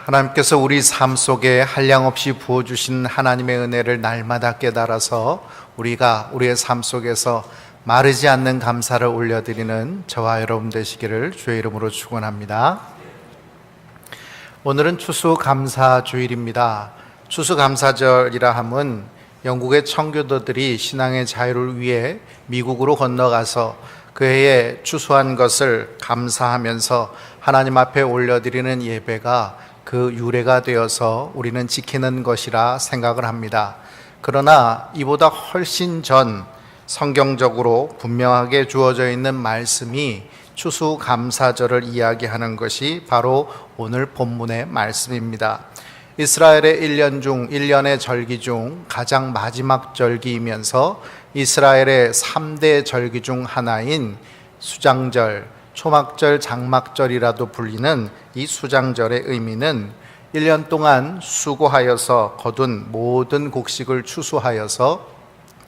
하나님께서 우리 삶 속에 한량없이 부어주신 하나님의 은혜를 날마다 깨달아서 우리가 우리의 삶 속에서 마르지 않는 감사를 올려드리는 저와 여러분 되시기를 주의 이름으로 축원합니다. 오늘은 추수감사주일입니다. 추수감사절이라 함은 영국의 청교도들이 신앙의 자유를 위해 미국으로 건너가서 그 해에 추수한 것을 감사하면서 하나님 앞에 올려드리는 예배가 그 유래가 되어서 우리는 지키는 것이라 생각을 합니다. 그러나 이보다 훨씬 전 성경적으로 분명하게 주어져 있는 말씀이 추수감사절을 이야기하는 것이 바로 오늘 본문의 말씀입니다. 이스라엘의 1년의 절기 중 가장 마지막 절기이면서 이스라엘의 3대 절기 중 하나인 수장절, 초막절, 장막절이라도 불리는 이 수장절의 의미는 1년 동안 수고하여서 거둔 모든 곡식을 추수하여서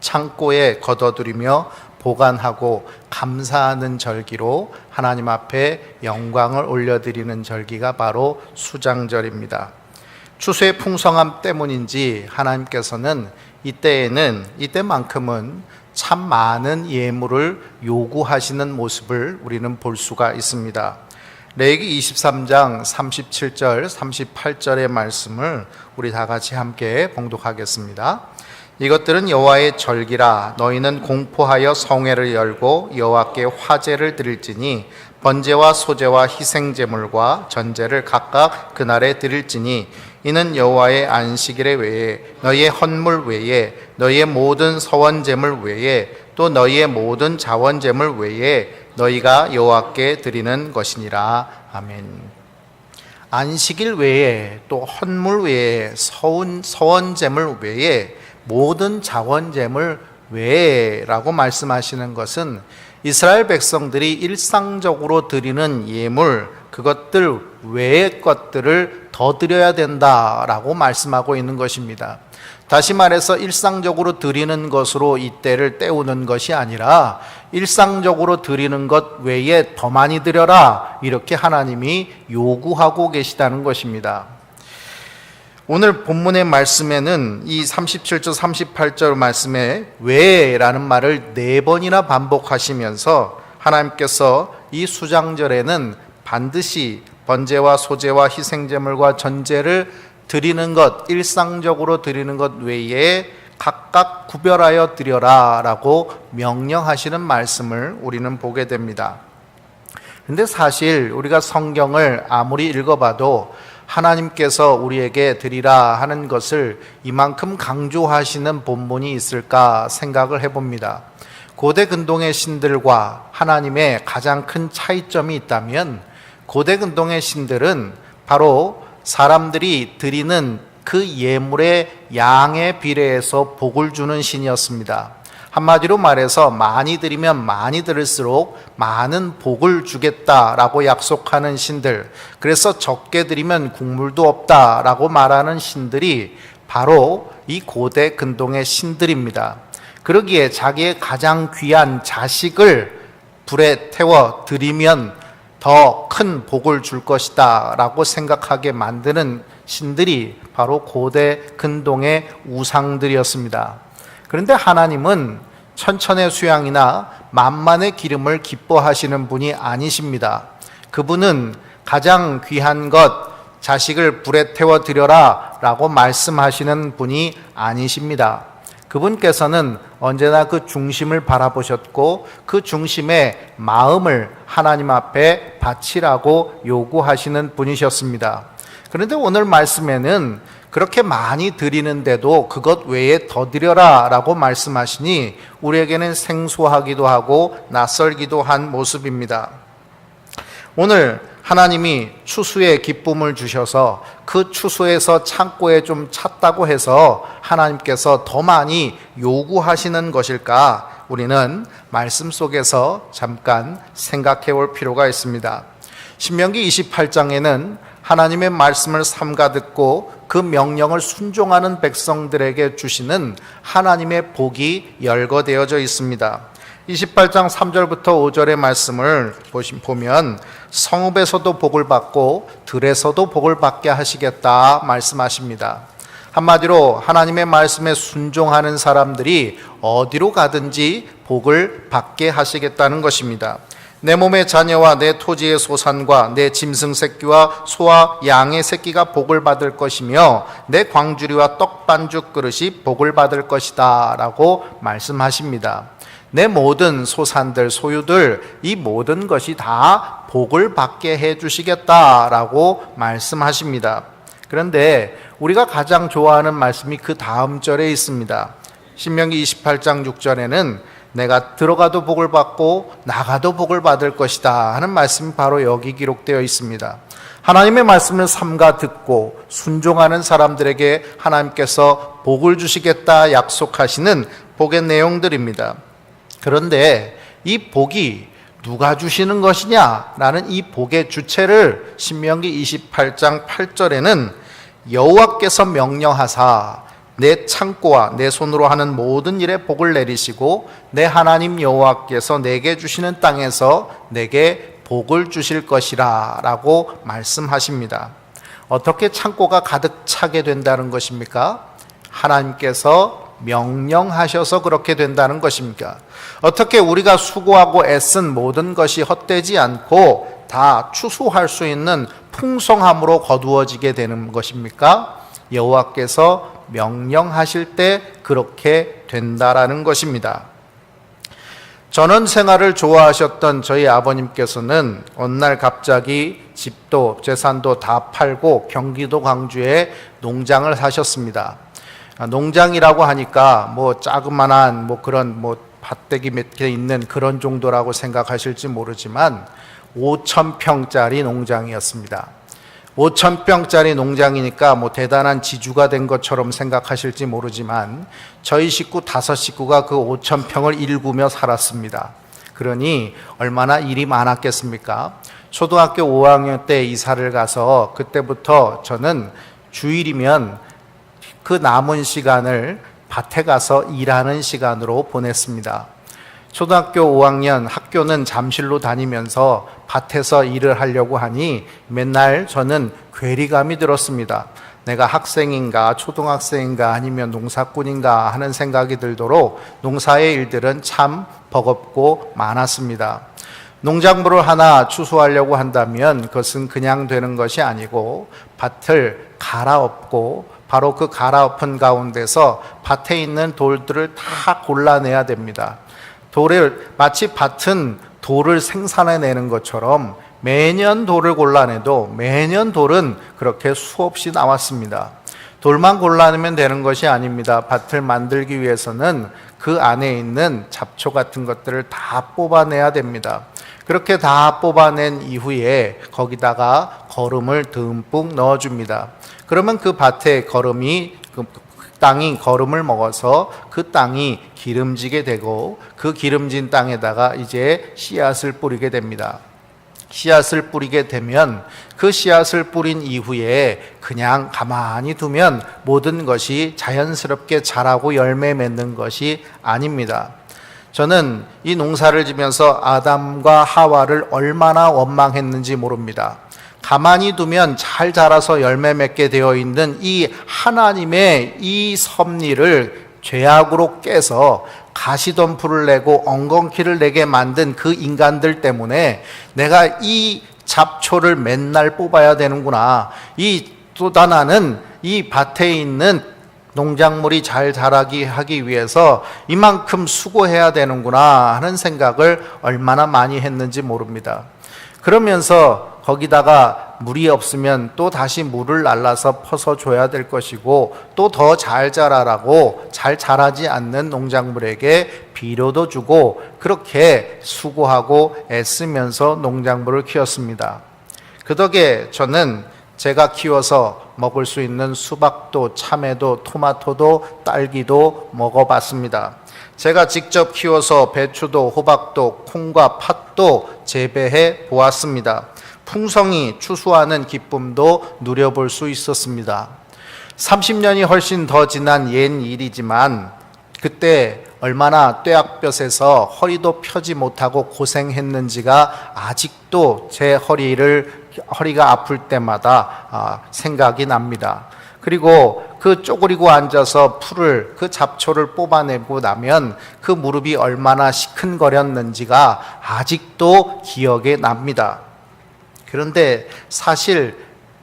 창고에 걷어들이며 보관하고 감사하는 절기로 하나님 앞에 영광을 올려드리는 절기가 바로 수장절입니다. 추수의 풍성함 때문인지 하나님께서는 이때만큼은 참 많은 예물을 요구하시는 모습을 우리는 볼 수가 있습니다. 레위기 23장 37절 38절의 말씀을 우리 다 같이 함께 봉독하겠습니다. 이것들은 여호와의 절기라. 너희는 공포하여 성회를 열고 여호와께 화제를 드릴지니 번제와 소제와 희생제물과 전제를 각각 그날에 드릴지니 이는 여호와의 안식일에 외에 너희의 헌물 외에 너희의 모든 서원제물 외에 또 너희의 모든 자원제물 외에 너희가 여호와께 드리는 것이니라. 아멘. 안식일 외에 또 헌물 외에 서원제물 외에 모든 자원제물 외에라고 말씀하시는 것은 이스라엘 백성들이 일상적으로 드리는 예물, 그것들 외의 것들을 더 드려야 된다라고 말씀하고 있는 것입니다. 다시 말해서 일상적으로 드리는 것으로 이때를 때우는 것이 아니라 일상적으로 드리는 것 외에 더 많이 드려라, 이렇게 하나님이 요구하고 계시다는 것입니다. 오늘 본문의 말씀에는 이 37절 38절 말씀에 외라는 말을 4번이나 반복하시면서 하나님께서 이 수장절에는 반드시 번제와 소제와 희생제물과 전제를 드리는 것, 일상적으로 드리는 것 외에 각각 구별하여 드려라 라고 명령하시는 말씀을 우리는 보게 됩니다. 그런데 사실 우리가 성경을 아무리 읽어봐도 하나님께서 우리에게 드리라 하는 것을 이만큼 강조하시는 본문이 있을까 생각을 해봅니다. 고대 근동의 신들과 하나님의 가장 큰 차이점이 있다면 고대 근동의 신들은 바로 사람들이 드리는 그 예물의 양에 비례해서 복을 주는 신이었습니다. 한마디로 말해서 많이 드리면 많이 드릴수록 많은 복을 주겠다라고 약속하는 신들, 그래서 적게 드리면 국물도 없다라고 말하는 신들이 바로 이 고대 근동의 신들입니다. 그러기에 자기의 가장 귀한 자식을 불에 태워 드리면 더 큰 복을 줄 것이다 라고 생각하게 만드는 신들이 바로 고대 근동의 우상들이었습니다. 그런데 하나님은 천천의 수양이나 만만의 기름을 기뻐하시는 분이 아니십니다. 그분은 가장 귀한 것, 자식을 불에 태워 드려라 라고 말씀하시는 분이 아니십니다. 그분께서는 언제나 그 중심을 바라보셨고 그 중심의 마음을 하나님 앞에 바치라고 요구하시는 분이셨습니다. 그런데 오늘 말씀에는 그렇게 많이 드리는데도 그것 외에 더 드려라 라고 말씀하시니 우리에게는 생소하기도 하고 낯설기도 한 모습입니다. 오늘 하나님이 추수의 기쁨을 주셔서 그 추수에서 창고에 좀 찼다고 해서 하나님께서 더 많이 요구하시는 것일까? 우리는 말씀 속에서 잠깐 생각해 볼 필요가 있습니다. 신명기 28장에는 하나님의 말씀을 삼가 듣고 그 명령을 순종하는 백성들에게 주시는 하나님의 복이 열거되어져 있습니다. 28장 3절부터 5절의 말씀을 보면 성읍에서도 복을 받고 들에서도 복을 받게 하시겠다 말씀하십니다. 한마디로 하나님의 말씀에 순종하는 사람들이 어디로 가든지 복을 받게 하시겠다는 것입니다. 내 몸의 자녀와 내 토지의 소산과 내 짐승 새끼와 소와 양의 새끼가 복을 받을 것이며 내 광주리와 떡반죽 그릇이 복을 받을 것이다 라고 말씀하십니다. 내 모든 소산들, 소유들, 이 모든 것이 다 복을 받게 해주시겠다라고 말씀하십니다. 그런데 우리가 가장 좋아하는 말씀이 그 다음 절에 있습니다. 신명기 28장 6절에는 내가 들어가도 복을 받고 나가도 복을 받을 것이다 하는 말씀이 바로 여기 기록되어 있습니다. 하나님의 말씀을 삼가 듣고 순종하는 사람들에게 하나님께서 복을 주시겠다 약속하시는 복의 내용들입니다. 그런데 이 복이 누가 주시는 것이냐라는 이 복의 주체를 신명기 28장 8절에는 여호와께서 명령하사 내 창고와 내 손으로 하는 모든 일에 복을 내리시고 내 하나님 여호와께서 내게 주시는 땅에서 내게 복을 주실 것이라 라고 말씀하십니다. 어떻게 창고가 가득 차게 된다는 것입니까? 하나님께서 명령하셔서 그렇게 된다는 것입니까? 어떻게 우리가 수고하고 애쓴 모든 것이 헛되지 않고 다 추수할 수 있는 풍성함으로 거두어지게 되는 것입니까? 여호와께서 명령하실 때 그렇게 된다라는 것입니다. 전원 생활을 좋아하셨던 저희 아버님께서는 어느 날 갑자기 집도 재산도 다 팔고 경기도 광주에 농장을 사셨습니다. 농장이라고 하니까 자그만한 그런 밭대기 몇 개 있는 그런 정도라고 생각하실지 모르지만 5,000평짜리 농장이었습니다. 5,000평짜리 농장이니까 대단한 지주가 된 것처럼 생각하실지 모르지만 저희 식구 5식구가 그 5,000평을 일구며 살았습니다. 그러니 얼마나 일이 많았겠습니까? 초등학교 5학년 때 이사를 가서 그때부터 저는 주일이면 그 남은 시간을 밭에 가서 일하는 시간으로 보냈습니다. 초등학교 5학년 학교는 잠실로 다니면서 밭에서 일을 하려고 하니 맨날 저는 괴리감이 들었습니다. 내가 학생인가 초등학생인가 아니면 농사꾼인가 하는 생각이 들도록 농사의 일들은 참 버겁고 많았습니다. 농작물을 하나 추수하려고 한다면 그것은 그냥 되는 것이 아니고 밭을 갈아엎고 바로 그 갈아엎은 가운데서 밭에 있는 돌들을 다 골라내야 됩니다. 마치 밭은 돌을 생산해내는 것처럼 매년 돌을 골라내도 매년 돌은 그렇게 수없이 나왔습니다. 돌만 골라내면 되는 것이 아닙니다. 밭을 만들기 위해서는 그 안에 있는 잡초 같은 것들을 다 뽑아내야 됩니다. 그렇게 다 뽑아낸 이후에 거기다가 거름을 듬뿍 넣어줍니다. 그러면 그 밭에 땅이 거름을 먹어서 그 땅이 기름지게 되고 그 기름진 땅에다가 이제 씨앗을 뿌리게 됩니다. 씨앗을 뿌리게 되면 그 씨앗을 뿌린 이후에 그냥 가만히 두면 모든 것이 자연스럽게 자라고 열매 맺는 것이 아닙니다. 저는 이 농사를 지면서 아담과 하와를 얼마나 원망했는지 모릅니다. 가만히 두면 잘 자라서 열매 맺게 되어 있는 이 하나님의 이 섭리를 죄악으로 깨서 가시덤불을 내고 엉겅퀴를 내게 만든 그 인간들 때문에 내가 이 잡초를 맨날 뽑아야 되는구나. 또 하나는 이 밭에 있는 농작물이 잘 자라기 하기 위해서 이만큼 수고해야 되는구나 하는 생각을 얼마나 많이 했는지 모릅니다. 그러면서 거기다가 물이 없으면 또 다시 물을 날라서 퍼서 줘야 될 것이고 또 더 잘 자라라고 잘 자라지 않는 농작물에게 비료도 주고 그렇게 수고하고 애쓰면서 농작물을 키웠습니다. 그 덕에 저는 제가 키워서 먹을 수 있는 수박도 참외도 토마토도 딸기도 먹어봤습니다. 제가 직접 키워서 배추도 호박도 콩과 팥도 재배해 보았습니다. 풍성히 추수하는 기쁨도 누려볼 수 있었습니다. 30년이 훨씬 더 지난 옛 일이지만 그때 얼마나 뙤약볕에서 허리도 펴지 못하고 고생했는지가 아직도 제 허리가 아플 때마다 생각이 납니다. 그리고 그 쪼그리고 앉아서 풀을, 그 잡초를 뽑아내고 나면 그 무릎이 얼마나 시큰거렸는지가 아직도 기억에 납니다. 그런데 사실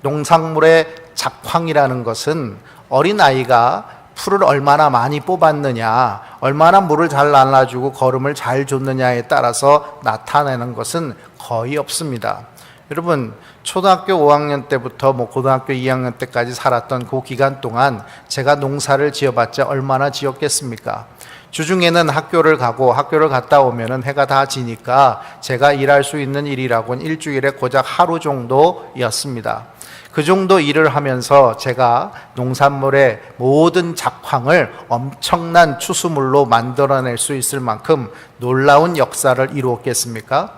농작물의 작황이라는 것은 어린아이가 풀을 얼마나 많이 뽑았느냐, 얼마나 물을 잘 날라주고 거름을 잘 줬느냐에 따라서 나타내는 것은 거의 없습니다. 여러분, 초등학교 5학년 때부터 고등학교 2학년 때까지 살았던 그 기간 동안 제가 농사를 지어봤자 얼마나 지었겠습니까? 주중에는 학교를 갔다 오면은 해가 다 지니까 제가 일할 수 있는 일이라고는 일주일에 고작 하루 정도였습니다. 그 정도 일을 하면서 제가 농산물의 모든 작황을 엄청난 추수물로 만들어낼 수 있을 만큼 놀라운 역사를 이루었겠습니까?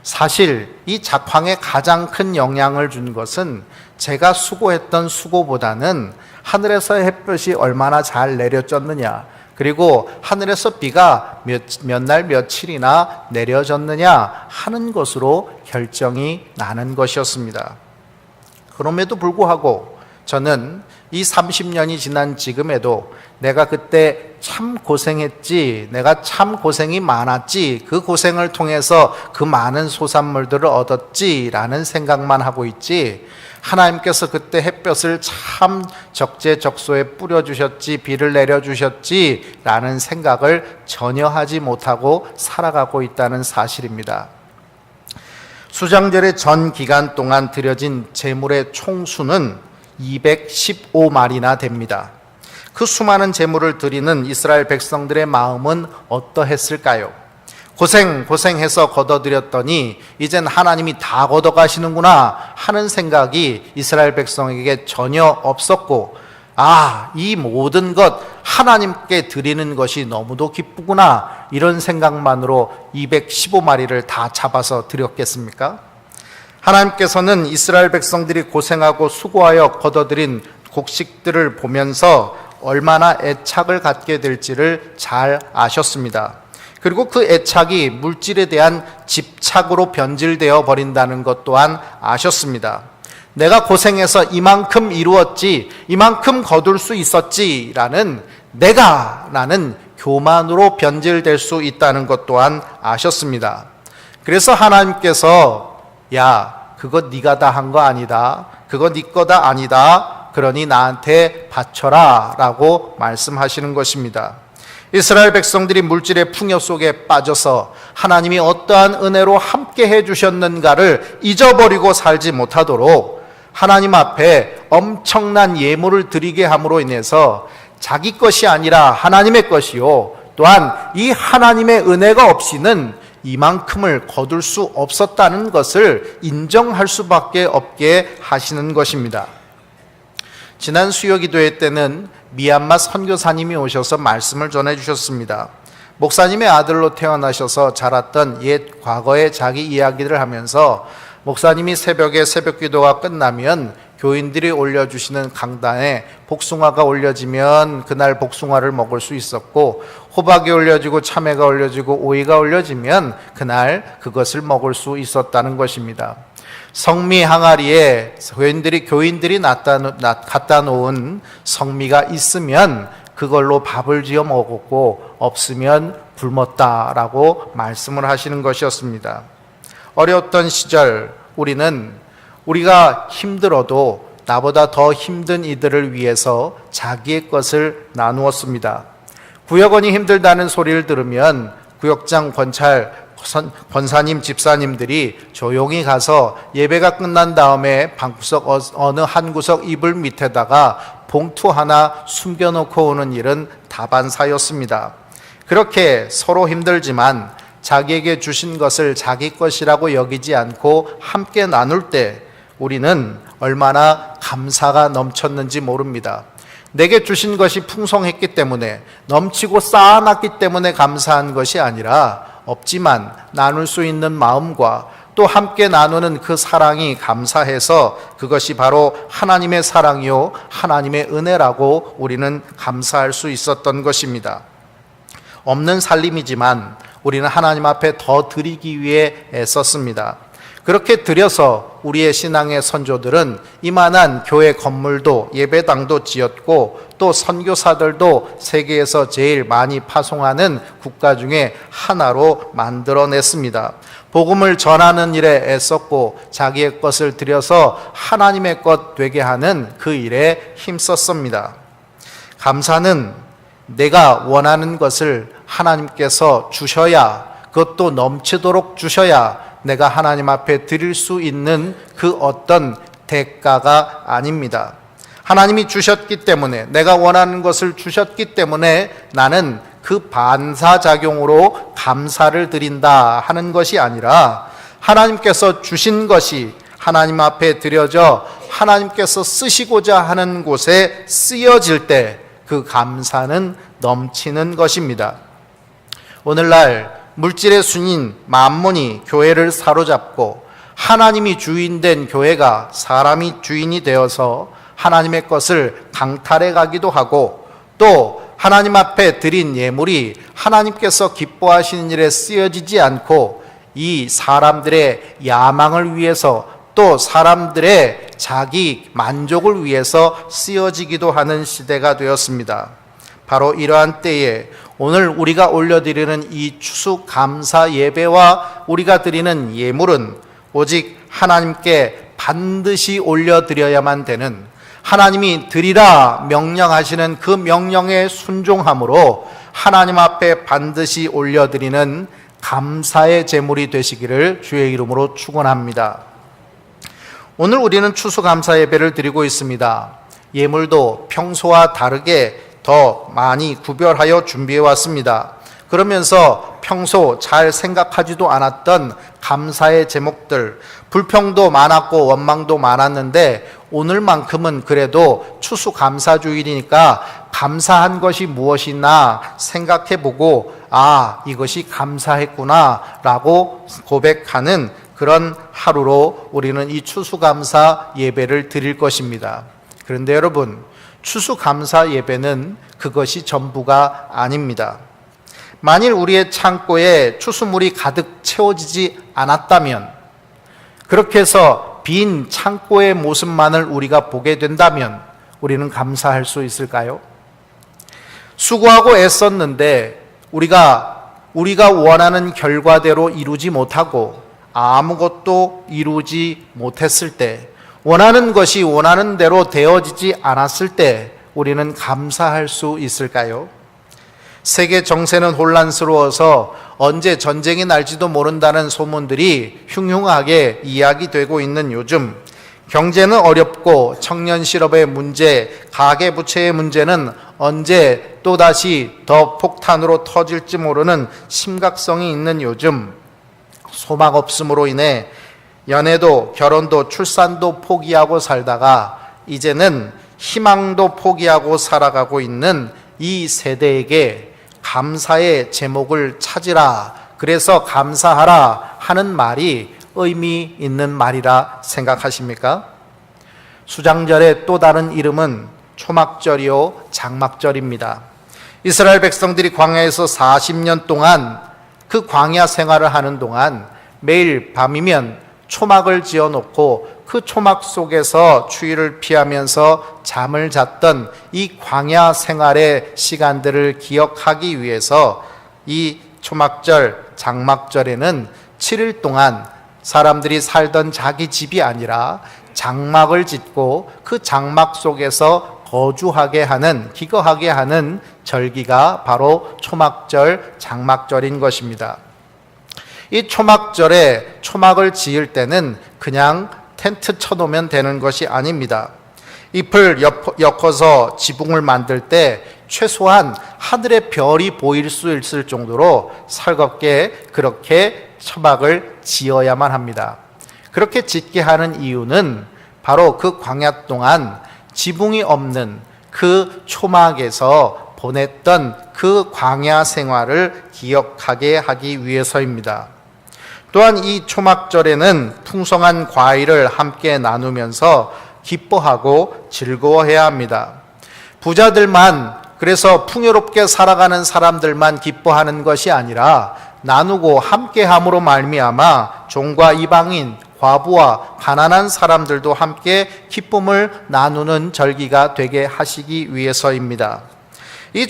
사실 이 작황에 가장 큰 영향을 준 것은 제가 수고했던 수고보다는 하늘에서 햇볕이 얼마나 잘 내려졌느냐, 그리고 하늘에서 비가 몇 날 며칠이나 내려졌느냐 하는 것으로 결정이 나는 것이었습니다. 그럼에도 불구하고 저는 이 30년이 지난 지금에도 내가 그때 참 고생했지, 내가 참 고생이 많았지, 그 고생을 통해서 그 많은 소산물들을 얻었지라는 생각만 하고 있지, 하나님께서 그때 햇볕을 참 적재적소에 뿌려주셨지, 비를 내려주셨지라는 생각을 전혀 하지 못하고 살아가고 있다는 사실입니다. 수장절의 전 기간 동안 드려진 제물의 총수는 215마리나 됩니다. 그 수많은 제물을 드리는 이스라엘 백성들의 마음은 어떠했을까요? 고생해서 걷어들였더니 이젠 하나님이 다 걷어가시는구나 하는 생각이 이스라엘 백성에게 전혀 없었고, 이 모든 것 하나님께 드리는 것이 너무도 기쁘구나, 이런 생각만으로 215마리를 다 잡아서 드렸겠습니까? 하나님께서는 이스라엘 백성들이 고생하고 수고하여 걷어들인 곡식들을 보면서 얼마나 애착을 갖게 될지를 잘 아셨습니다. 그리고 그 애착이 물질에 대한 집착으로 변질되어 버린다는 것 또한 아셨습니다. 내가 고생해서 이만큼 이루었지, 이만큼 거둘 수 있었지 라는 내가라는 교만으로 변질될 수 있다는 것 또한 아셨습니다. 그래서 하나님께서 그거 네가 다 한 거 아니다, 그거 네 거다 아니다, 그러니 나한테 바쳐라 라고 말씀하시는 것입니다. 이스라엘 백성들이 물질의 풍요 속에 빠져서 하나님이 어떠한 은혜로 함께 해주셨는가를 잊어버리고 살지 못하도록 하나님 앞에 엄청난 예물을 드리게 함으로 인해서 자기 것이 아니라 하나님의 것이요, 또한 이 하나님의 은혜가 없이는 이만큼을 거둘 수 없었다는 것을 인정할 수밖에 없게 하시는 것입니다. 지난 수요기도회 때는 미얀마 선교사님이 오셔서 말씀을 전해주셨습니다. 목사님의 아들로 태어나셔서 자랐던 옛 과거의 자기 이야기를 하면서 목사님이 새벽에 새벽기도가 끝나면 교인들이 올려주시는 강단에 복숭아가 올려지면 그날 복숭아를 먹을 수 있었고, 호박이 올려지고 참외가 올려지고 오이가 올려지면 그날 그것을 먹을 수 있었다는 것입니다. 성미 항아리에 교인들이 갖다 놓은 성미가 있으면 그걸로 밥을 지어 먹었고, 없으면 굶었다라고 말씀을 하시는 것이었습니다. 어려웠던 시절 우리가 힘들어도 나보다 더 힘든 이들을 위해서 자기의 것을 나누었습니다. 구역원이 힘들다는 소리를 들으면 구역장 권사님, 집사님들이 조용히 가서 예배가 끝난 다음에 방구석 어느 한 구석 이불 밑에다가 봉투 하나 숨겨놓고 오는 일은 다반사였습니다. 그렇게 서로 힘들지만 자기에게 주신 것을 자기 것이라고 여기지 않고 함께 나눌 때 우리는 얼마나 감사가 넘쳤는지 모릅니다. 내게 주신 것이 풍성했기 때문에, 넘치고 쌓아놨기 때문에 감사한 것이 아니라, 없지만 나눌 수 있는 마음과 또 함께 나누는 그 사랑이 감사해서 그것이 바로 하나님의 사랑이요 하나님의 은혜라고 우리는 감사할 수 있었던 것입니다. 없는 살림이지만 우리는 하나님 앞에 더 드리기 위해 애썼습니다. 그렇게 드려서 우리의 신앙의 선조들은 이만한 교회 건물도 예배당도 지었고 또 선교사들도 세계에서 제일 많이 파송하는 국가 중에 하나로 만들어냈습니다. 복음을 전하는 일에 애썼고 자기의 것을 들여서 하나님의 것 되게 하는 그 일에 힘썼습니다. 감사는 내가 원하는 것을 하나님께서 주셔야, 그것도 넘치도록 주셔야 내가 하나님 앞에 드릴 수 있는 그 어떤 대가가 아닙니다. 하나님이 주셨기 때문에, 내가 원하는 것을 주셨기 때문에 나는 그 반사작용으로 감사를 드린다 하는 것이 아니라, 하나님께서 주신 것이 하나님 앞에 드려져 하나님께서 쓰시고자 하는 곳에 쓰여질 때 그 감사는 넘치는 것입니다. 오늘날 물질의 순인 만몬이 교회를 사로잡고 하나님이 주인된 교회가 사람이 주인이 되어서 하나님의 것을 강탈해 가기도 하고, 또 하나님 앞에 드린 예물이 하나님께서 기뻐하시는 일에 쓰여지지 않고 이 사람들의 야망을 위해서, 또 사람들의 자기 만족을 위해서 쓰여지기도 하는 시대가 되었습니다. 바로 이러한 때에 오늘 우리가 올려드리는 이 추수감사 예배와 우리가 드리는 예물은 오직 하나님께 반드시 올려드려야만 되는, 하나님이 드리라 명령하시는 그 명령에 순종함으로 하나님 앞에 반드시 올려드리는 감사의 제물이 되시기를 주의 이름으로 축원합니다. 오늘 우리는 추수감사 예배를 드리고 있습니다. 예물도 평소와 다르게 더 많이 구별하여 준비해 왔습니다. 그러면서 평소 잘 생각하지도 않았던 감사의 제목들, 불평도 많았고 원망도 많았는데 오늘만큼은 그래도 추수감사주일이니까 감사한 것이 무엇이나 생각해보고, 아, 이것이 감사했구나 라고 고백하는 그런 하루로 우리는 이 추수감사 예배를 드릴 것입니다. 그런데 여러분, 추수감사 예배는 그것이 전부가 아닙니다. 만일 우리의 창고에 추수물이 가득 채워지지 않았다면, 그렇게 해서 빈 창고의 모습만을 우리가 보게 된다면 우리는 감사할 수 있을까요? 수고하고 애썼는데 우리가 원하는 결과대로 이루지 못하고 아무것도 이루지 못했을 때, 원하는 것이 원하는 대로 되어지지 않았을 때 우리는 감사할 수 있을까요? 세계 정세는 혼란스러워서 언제 전쟁이 날지도 모른다는 소문들이 흉흉하게 이야기되고 있는 요즘, 경제는 어렵고 청년 실업의 문제, 가계부채의 문제는 언제 또다시 더 폭탄으로 터질지 모르는 심각성이 있는 요즘, 소망 없음으로 인해 연애도 결혼도 출산도 포기하고 살다가 이제는 희망도 포기하고 살아가고 있는 이 세대에게 감사의 제목을 찾으라, 그래서 감사하라 하는 말이 의미 있는 말이라 생각하십니까? 수장절의 또 다른 이름은 초막절이요 장막절입니다. 이스라엘 백성들이 광야에서 40년 동안 그 광야 생활을 하는 동안 매일 밤이면 초막을 지어놓고 그 초막 속에서 추위를 피하면서 잠을 잤던 이 광야 생활의 시간들을 기억하기 위해서 이 초막절, 장막절에는 7일 동안 사람들이 살던 자기 집이 아니라 장막을 짓고 그 장막 속에서 거주하게 하는, 기거하게 하는 절기가 바로 초막절, 장막절인 것입니다. 이 초막절에 초막을 지을 때는 그냥 텐트 쳐놓으면 되는 것이 아닙니다. 잎을 엮어서 지붕을 만들 때 최소한 하늘의 별이 보일 수 있을 정도로 살갑게 그렇게 초막을 지어야만 합니다. 그렇게 짓게 하는 이유는 바로 그 광야 동안 지붕이 없는 그 초막에서 보냈던 그 광야 생활을 기억하게 하기 위해서입니다. 또한 이 초막절에는 풍성한 과일을 함께 나누면서 기뻐하고 즐거워해야 합니다. 부자들만 그래서 풍요롭게 살아가는 사람들만 기뻐하는 것이 아니라 나누고 함께함으로 말미암아 종과 이방인, 과부와 가난한 사람들도 함께 기쁨을 나누는 절기가 되게 하시기 위해서입니다. 이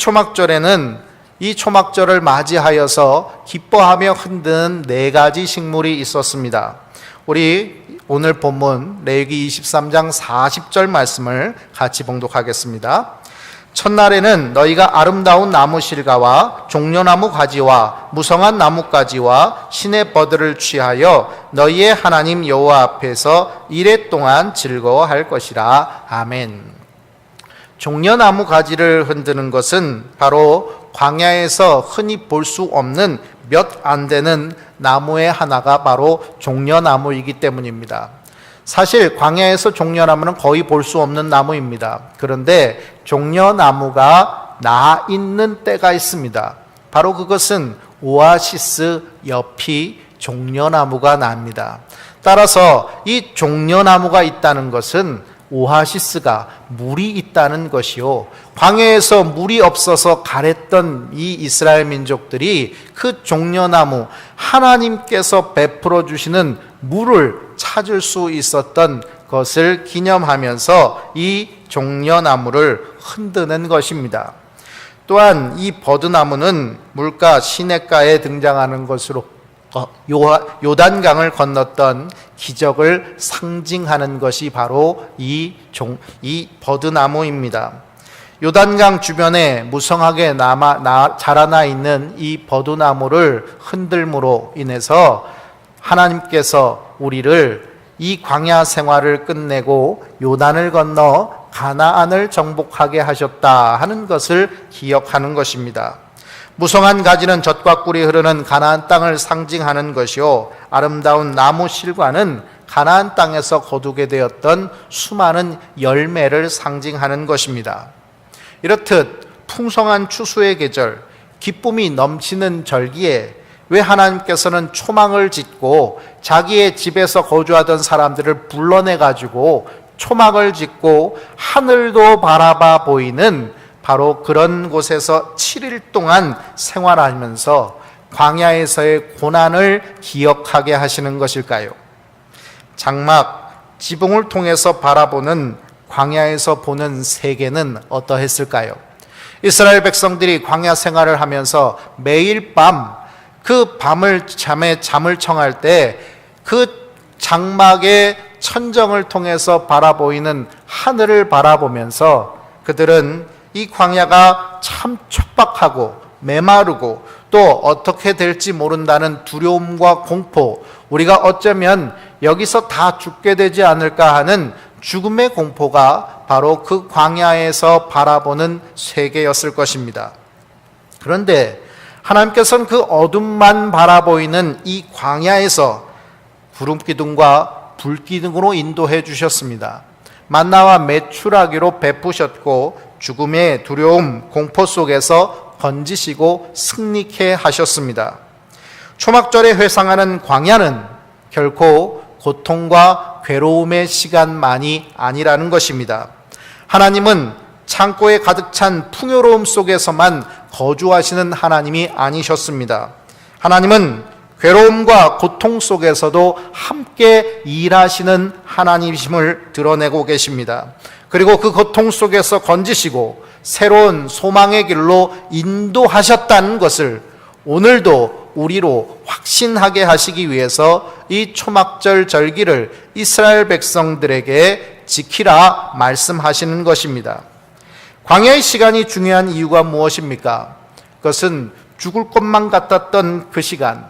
초막절을 맞이하여서 기뻐하며 흔드는 4가지 식물이 있었습니다. 우리 오늘 본문 레위기 23장 40절 말씀을 같이 봉독하겠습니다. 첫날에는 너희가 아름다운 나무 실과와 종려나무 가지와 무성한 나뭇가지와 시내 버드를 취하여 너희의 하나님 여호와 앞에서 이레 동안 즐거워할 것이라. 아멘. 종려나무 가지를 흔드는 것은 바로 광야에서 흔히 볼 수 없는 몇 안 되는 나무의 하나가 바로 종려나무이기 때문입니다. 사실 광야에서 종려나무는 거의 볼 수 없는 나무입니다. 그런데 종려나무가 나 있는 때가 있습니다. 바로 그것은 오아시스 옆이 종려나무가 납니다. 따라서 이 종려나무가 있다는 것은 오아시스가 물이 있다는 것이요, 광야에서 물이 없어서 가랬던 이 이스라엘 민족들이 그 종려나무, 하나님께서 베풀어 주시는 물을 찾을 수 있었던 것을 기념하면서 이 종려나무를 흔드는 것입니다. 또한 이 버드나무는 물가 시냇가에 등장하는 것으로 요단강을 건넜던 기적을 상징하는 것이 바로 이 버드나무입니다. 요단강 주변에 무성하게 자라나 있는 이 버드나무를 흔들므로 인해서 하나님께서 우리를 이 광야 생활을 끝내고 요단을 건너 가나안을 정복하게 하셨다 하는 것을 기억하는 것입니다. 무성한 가지는 젖과 꿀이 흐르는 가나안 땅을 상징하는 것이요, 아름다운 나무 실과는 가나안 땅에서 거두게 되었던 수많은 열매를 상징하는 것입니다. 이렇듯 풍성한 추수의 계절, 기쁨이 넘치는 절기에 왜 하나님께서는 초막을 짓고 자기의 집에서 거주하던 사람들을 불러내가지고 초막을 짓고 하늘도 바라봐 보이는 바로 그런 곳에서 7일 동안 생활하면서 광야에서의 고난을 기억하게 하시는 것일까요? 장막, 지붕을 통해서 바라보는 광야에서 보는 세계는 어떠했을까요? 이스라엘 백성들이 광야 생활을 하면서 매일 밤 그 밤을 잠을 청할 때 그 장막의 천정을 통해서 바라보이는 하늘을 바라보면서 그들은 이 광야가 참 촉박하고 메마르고 또 어떻게 될지 모른다는 두려움과 공포, 우리가 어쩌면 여기서 다 죽게 되지 않을까 하는 죽음의 공포가 바로 그 광야에서 바라보는 세계였을 것입니다. 그런데 하나님께서는 그 어둠만 바라보이는 이 광야에서 구름기둥과 불기둥으로 인도해 주셨습니다. 만나와 메추라기로 베푸셨고 죽음의 두려움, 공포 속에서 건지시고 승리케 하셨습니다. 초막절에 회상하는 광야는 결코 고통과 괴로움의 시간만이 아니라는 것입니다. 하나님은 창고에 가득 찬 풍요로움 속에서만 거주하시는 하나님이 아니셨습니다. 하나님은 괴로움과 고통 속에서도 함께 일하시는 하나님이심을 드러내고 계십니다. 그리고 그 고통 속에서 건지시고 새로운 소망의 길로 인도하셨다는 것을 오늘도 우리로 확신하게 하시기 위해서 이 초막절 절기를 이스라엘 백성들에게 지키라 말씀하시는 것입니다. 광야의 시간이 중요한 이유가 무엇입니까? 그것은 죽을 것만 같았던 그 시간,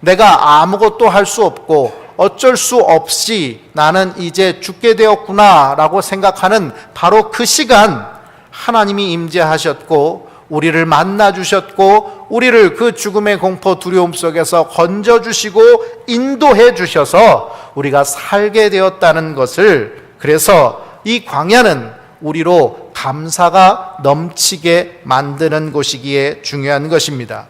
내가 아무것도 할 수 없고 어쩔 수 없이 나는 이제 죽게 되었구나 라고 생각하는 바로 그 시간, 하나님이 임재하셨고 우리를 만나주셨고 우리를 그 죽음의 공포 두려움 속에서 건져주시고 인도해 주셔서 우리가 살게 되었다는 것을, 그래서 이 광야는 우리로 감사가 넘치게 만드는 곳이기에 중요한 것입니다.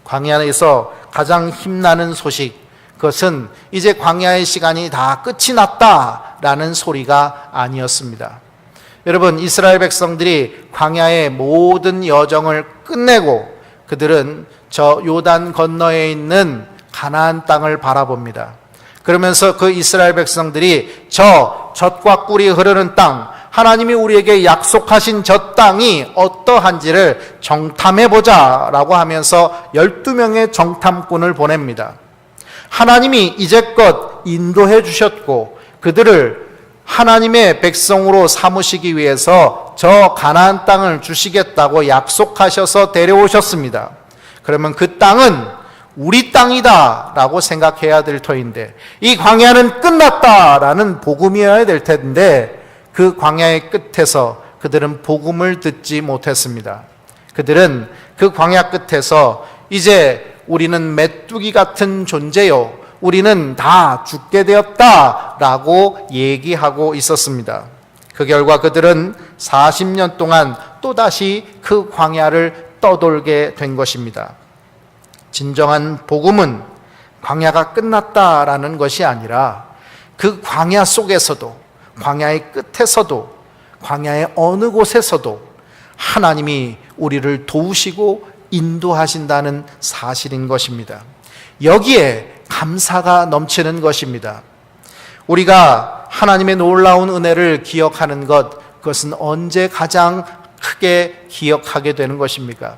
광야에서 가장 힘나는 소식, 그것은 이제 광야의 시간이 다 끝이 났다라는 소리가 아니었습니다. 여러분, 이스라엘 백성들이 광야의 모든 여정을 끝내고 그들은 저 요단 건너에 있는 가나안 땅을 바라봅니다. 그러면서 그 이스라엘 백성들이 저 젖과 꿀이 흐르는 땅, 하나님이 우리에게 약속하신 저 땅이 어떠한지를 정탐해보자 라고 하면서 12명의 정탐꾼을 보냅니다. 하나님이 이제껏 인도해 주셨고 그들을 하나님의 백성으로 삼으시기 위해서 저 가나안 땅을 주시겠다고 약속하셔서 데려오셨습니다. 그러면 그 땅은 우리 땅이다 라고 생각해야 될 터인데, 이 광야는 끝났다라는 복음이어야 될 텐데 그 광야의 끝에서 그들은 복음을 듣지 못했습니다. 그들은 그 광야 끝에서 이제 우리는 메뚜기 같은 존재요, 우리는 다 죽게 되었다라고 얘기하고 있었습니다. 그 결과 그들은 40년 동안 또다시 그 광야를 떠돌게 된 것입니다. 진정한 복음은 광야가 끝났다라는 것이 아니라 그 광야 속에서도, 광야의 끝에서도, 광야의 어느 곳에서도 하나님이 우리를 도우시고 인도하신다는 사실인 것입니다. 여기에 감사가 넘치는 것입니다. 우리가 하나님의 놀라운 은혜를 기억하는 것, 그것은 언제 가장 크게 기억하게 되는 것입니까?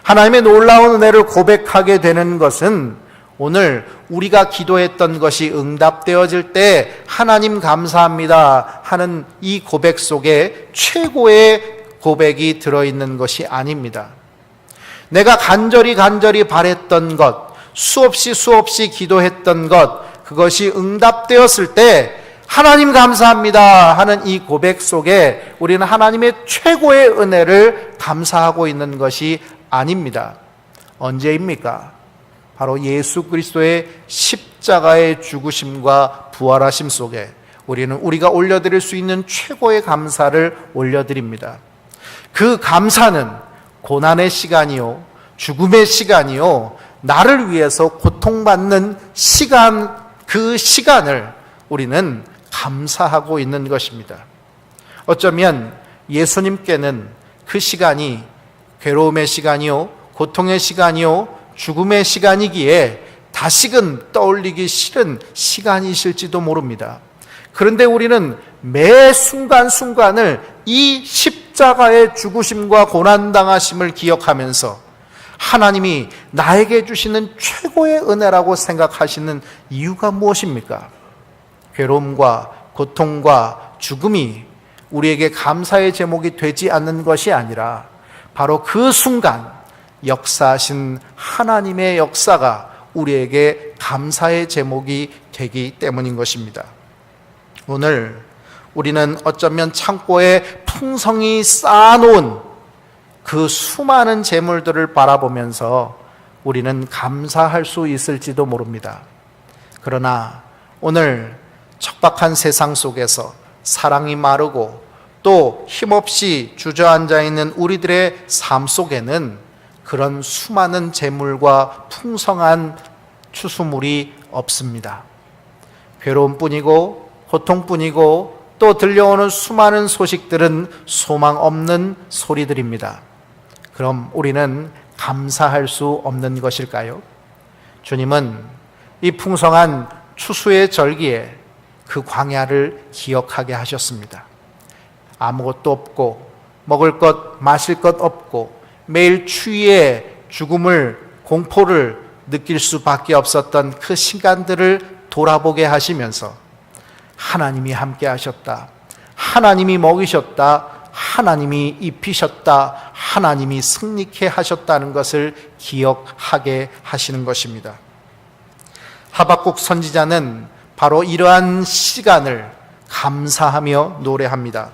하나님의 놀라운 은혜를 고백하게 되는 것은 오늘 우리가 기도했던 것이 응답되어질 때 하나님 감사합니다 하는 이 고백 속에 최고의 고백이 들어있는 것이 아닙니다. 내가 간절히 바랬던 것, 수없이 기도했던 것, 그것이 응답되었을 때 하나님 감사합니다 하는 이 고백 속에 우리는 하나님의 최고의 은혜를 감사하고 있는 것이 아닙니다. 언제입니까? 바로 예수 그리스도의 십자가의 죽으심과 부활하심 속에 우리는 우리가 올려드릴 수 있는 최고의 감사를 올려드립니다. 그 감사는 고난의 시간이요, 죽음의 시간이요, 나를 위해서 고통받는 시간, 그 시간을 우리는 감사하고 있는 것입니다. 어쩌면 예수님께는 그 시간이 괴로움의 시간이요, 고통의 시간이요, 죽음의 시간이기에 다시금 떠올리기 싫은 시간이실지도 모릅니다. 그런데 우리는 매 순간순간을 이 십자가의 죽으심과 고난당하심을 기억하면서 하나님이 나에게 주시는 최고의 은혜라고 생각하시는 이유가 무엇입니까? 괴로움과 고통과 죽음이 우리에게 감사의 제목이 되지 않는 것이 아니라 바로 그 순간 역사하신 하나님의 역사가 우리에게 감사의 제목이 되기 때문인 것입니다. 오늘 우리는 어쩌면 창고에 풍성히 쌓아놓은 그 수많은 재물들을 바라보면서 우리는 감사할 수 있을지도 모릅니다. 그러나 오늘 척박한 세상 속에서 사랑이 마르고 또 힘없이 주저앉아 있는 우리들의 삶 속에는 그런 수많은 재물과 풍성한 추수물이 없습니다. 괴로움뿐이고 고통뿐이고 또 들려오는 수많은 소식들은 소망 없는 소리들입니다. 그럼 우리는 감사할 수 없는 것일까요? 주님은 이 풍성한 추수의 절기에 그 광야를 기억하게 하셨습니다. 아무것도 없고 먹을 것 마실 것 없고 매일 추위에 죽음을 공포를 느낄 수밖에 없었던 그 시간들을 돌아보게 하시면서 하나님이 함께 하셨다, 하나님이 먹이셨다, 하나님이 입히셨다, 하나님이 승리케 하셨다는 것을 기억하게 하시는 것입니다. 하박국 선지자는 바로 이러한 시간을 감사하며 노래합니다.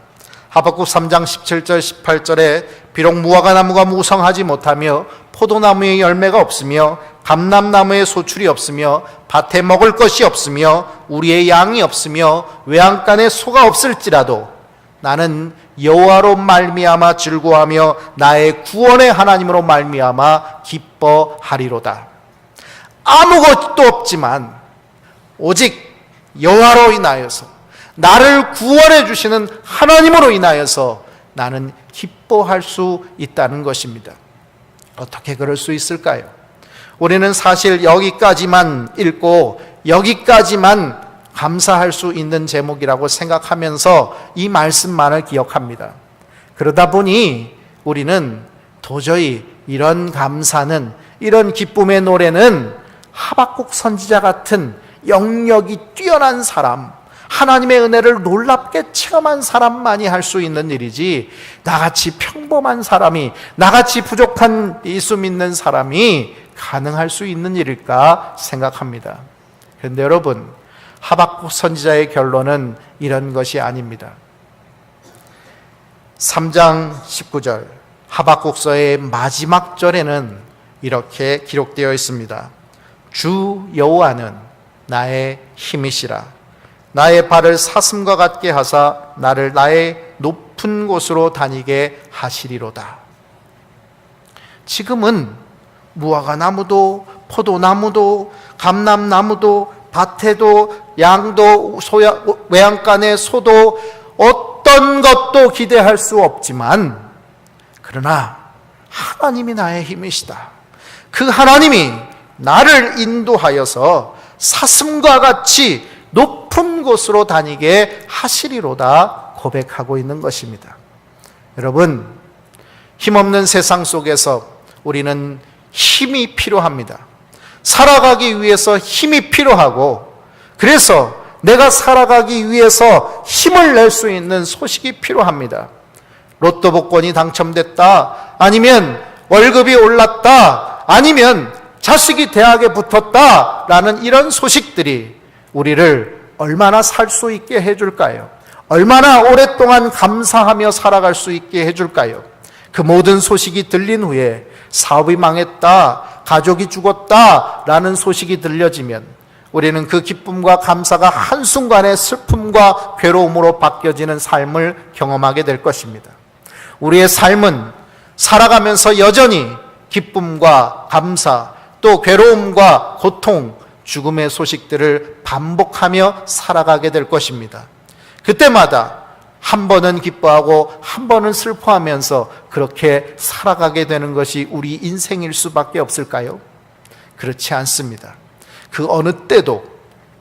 하박국 3장 17절 18절에 비록 무화과 나무가 무성하지 못하며 포도나무에 열매가 없으며 감람나무에 소출이 없으며 밭에 먹을 것이 없으며 우리의 양이 없으며 외양간에 소가 없을지라도 나는 여호와로 말미암아 즐거워하며 나의 구원의 하나님으로 말미암아 기뻐하리로다. 아무것도 없지만 오직 여호와로 인하여서 나를 구원해 주시는 하나님으로 인하여서 나는 기뻐할 수 있다는 것입니다. 어떻게 그럴 수 있을까요? 우리는 사실 여기까지만 읽고 여기까지만 감사할 수 있는 제목이라고 생각하면서 이 말씀만을 기억합니다. 그러다 보니 우리는 도저히 이런 감사는, 이런 기쁨의 노래는 하박국 선지자 같은 영역이 뛰어난 사람, 하나님의 은혜를 놀랍게 체험한 사람만이 할 수 있는 일이지, 나같이 평범한 사람이, 나같이 부족한 예수 믿는 사람이 가능할 수 있는 일일까 생각합니다. 그런데 여러분, 하박국 선지자의 결론은 이런 것이 아닙니다. 3장 19절 하박국서의 마지막 절에는 이렇게 기록되어 있습니다. 주 여호와는 나의 힘이시라. 나의 발을 사슴과 같게 하사 나를 나의 높은 곳으로 다니게 하시리로다. 지금은 무화과 나무도 포도나무도 감람나무도 밭에도 양도 외양간의 소도 어떤 것도 기대할 수 없지만, 그러나 하나님이 나의 힘이시다. 그 하나님이 나를 인도하여서 사슴과 같이 높은 곳으로 다니게 하시리로다 고백하고 있는 것입니다. 여러분, 힘없는 세상 속에서 우리는 힘이 필요합니다. 살아가기 위해서 힘이 필요하고, 그래서 내가 살아가기 위해서 힘을 낼 수 있는 소식이 필요합니다. 로또 복권이 당첨됐다, 아니면 월급이 올랐다, 아니면 자식이 대학에 붙었다 라는 이런 소식들이 우리를 얼마나 살 수 있게 해줄까요? 얼마나 오랫동안 감사하며 살아갈 수 있게 해줄까요? 그 모든 소식이 들린 후에 사업이 망했다, 가족이 죽었다 라는 소식이 들려지면 우리는 그 기쁨과 감사가 한순간에 슬픔과 괴로움으로 바뀌어지는 삶을 경험하게 될 것입니다. 우리의 삶은 살아가면서 여전히 기쁨과 감사, 또 괴로움과 고통, 죽음의 소식들을 반복하며 살아가게 될 것입니다. 그때마다 한 번은 기뻐하고 한 번은 슬퍼하면서 그렇게 살아가게 되는 것이 우리 인생일 수밖에 없을까요? 그렇지 않습니다. 그 어느 때도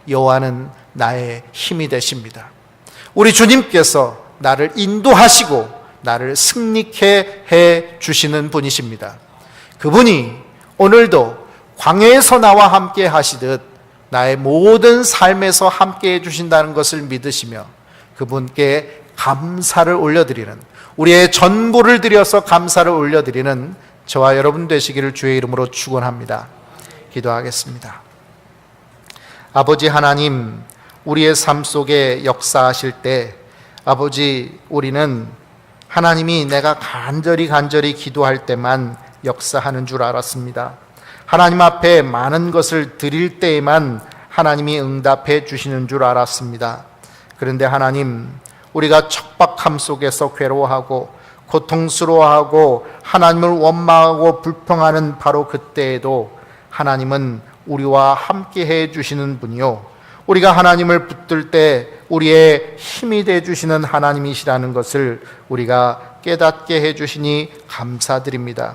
여호와는 나의 힘이 되십니다. 우리 주님께서 나를 인도하시고 나를 승리케 해 주시는 분이십니다. 그분이 오늘도 광야에서 나와 함께 하시듯 나의 모든 삶에서 함께 해 주신다는 것을 믿으시며 그분께 감사를 올려드리는, 우리의 전부를 드려서 감사를 올려드리는 저와 여러분 되시기를 주의 이름으로 축원합니다. 기도하겠습니다. 아버지 하나님, 우리의 삶 속에 역사하실 때 아버지, 우리는 하나님이 내가 간절히 기도할 때만 역사하는 줄 알았습니다. 하나님 앞에 많은 것을 드릴 때에만 하나님이 응답해 주시는 줄 알았습니다. 그런데 하나님, 우리가 척박함 속에서 괴로워하고 고통스러워하고 하나님을 원망하고 불평하는 바로 그때에도 하나님은 우리와 함께 해 주시는 분이요, 우리가 하나님을 붙들 때 우리의 힘이 돼 주시는 하나님이시라는 것을 우리가 깨닫게 해 주시니 감사드립니다.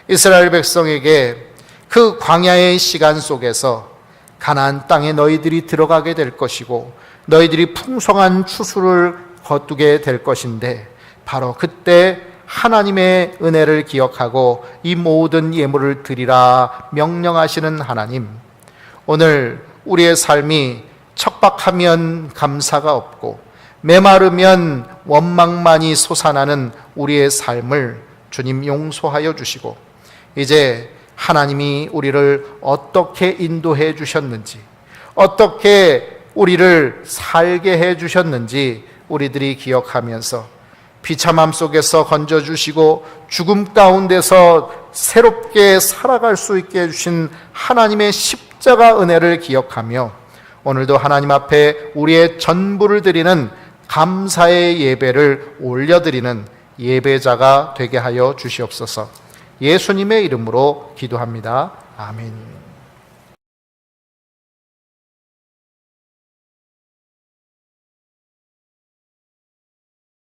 이스라엘 백성에게 그 광야의 시간 속에서 가나안 땅에 너희들이 들어가게 될 것이고 너희들이 풍성한 추수를 거두게 될 것인데, 바로 그때 하나님의 은혜를 기억하고 이 모든 예물을 드리라 명령하시는 하나님, 오늘 우리의 삶이 척박하면 감사가 없고 메마르면 원망만이 솟아나는 우리의 삶을 주님 용서하여 주시고, 이제 하나님이 우리를 어떻게 인도해 주셨는지, 어떻게 우리를 살게 해 주셨는지 우리들이 기억하면서 비참함 속에서 건져주시고 죽음 가운데서 새롭게 살아갈 수 있게 해주신 하나님의 십자가 은혜를 기억하며 오늘도 하나님 앞에 우리의 전부를 드리는 감사의 예배를 올려드리는 예배자가 되게 하여 주시옵소서. 예수님의 이름으로 기도합니다. 아멘.